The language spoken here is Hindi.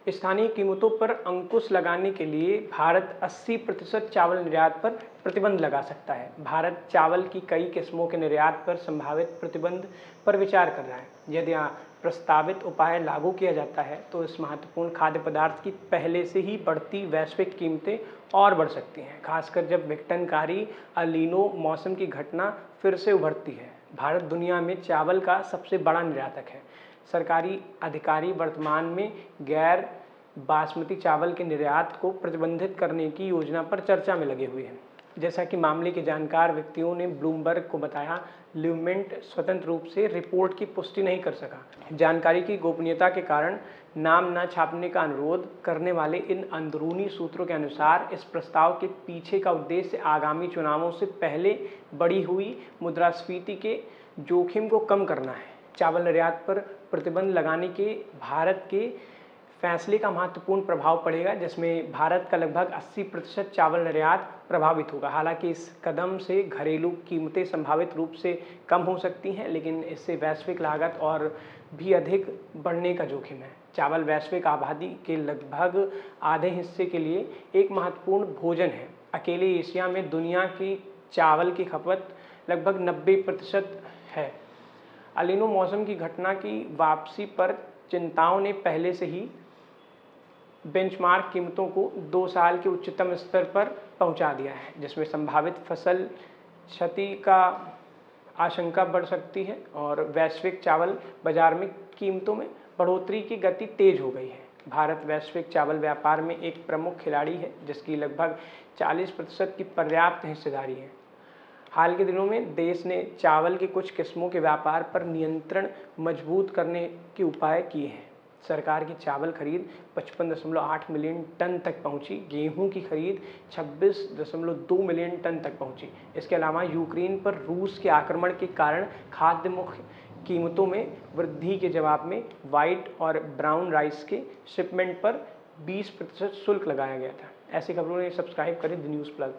स्थानीय कीमतों पर अंकुश लगाने के लिए भारत 80% चावल निर्यात पर प्रतिबंध लगा सकता है। भारत चावल की कई किस्मों के निर्यात पर संभावित प्रतिबंध पर विचार कर रहा है। यदि प्रस्तावित उपाय लागू किया जाता है तो इस महत्वपूर्ण खाद्य पदार्थ की पहले से ही बढ़ती वैश्विक कीमतें और बढ़ सकती हैं, खासकर जब विघटनकारी अल नीनो मौसम की घटना फिर से उभरती है। भारत दुनिया में चावल का सबसे बड़ा निर्यातक है। सरकारी अधिकारी वर्तमान में गैर बासमती चावल के निर्यात को प्रतिबंधित करने की योजना पर चर्चा में लगे हुए हैं। जैसा कि मामले के जानकार व्यक्तियों ने ब्लूमबर्ग को बताया, ल्यूमेंट स्वतंत्र रूप से रिपोर्ट की पुष्टि नहीं कर सका। जानकारी की गोपनीयता के कारण नाम न छापने का अनुरोध करने वाले इन अंदरूनी सूत्रों के अनुसार इस प्रस्ताव के पीछे का उद्देश्य आगामी चुनावों से पहले बढ़ी हुई मुद्रास्फीति के जोखिम को कम करना है। चावल निर्यात पर प्रतिबंध लगाने के भारत के फैसले का महत्वपूर्ण प्रभाव पड़ेगा, जिसमें भारत का लगभग 80% चावल निर्यात प्रभावित होगा। हालांकि इस कदम से घरेलू कीमतें संभावित रूप से कम हो सकती हैं, लेकिन इससे वैश्विक लागत और भी अधिक बढ़ने का जोखिम है। चावल वैश्विक आबादी के लगभग आधे हिस्से के लिए एक महत्वपूर्ण भोजन है। अकेले एशिया में दुनिया की चावल की खपत लगभग 90% है। अल नीनो मौसम की घटना की वापसी पर चिंताओं ने पहले से ही बेंचमार्क कीमतों को 2 साल के उच्चतम स्तर पर पहुंचा दिया है, जिसमें संभावित फसल क्षति का आशंका बढ़ सकती है और वैश्विक चावल बाजार में कीमतों में बढ़ोतरी की गति तेज हो गई है। भारत वैश्विक चावल व्यापार में एक प्रमुख खिलाड़ी है, जिसकी लगभग 40% की पर्याप्त हिस्सेदारी है। हाल के दिनों में देश ने चावल की कुछ किस्मों के व्यापार पर नियंत्रण मजबूत करने के उपाय किए हैं। सरकार की चावल खरीद 55.8 मिलियन टन तक पहुंची। गेहूं की खरीद 26.2 मिलियन टन तक पहुंची। इसके अलावा यूक्रेन पर रूस के आक्रमण के कारण खाद्य मुख्य कीमतों में वृद्धि के जवाब में व्हाइट और ब्राउन राइस के शिपमेंट पर 20% शुल्क लगाया गया था। ऐसी खबरों ने सब्सक्राइब करें द न्यूज़ प्लग।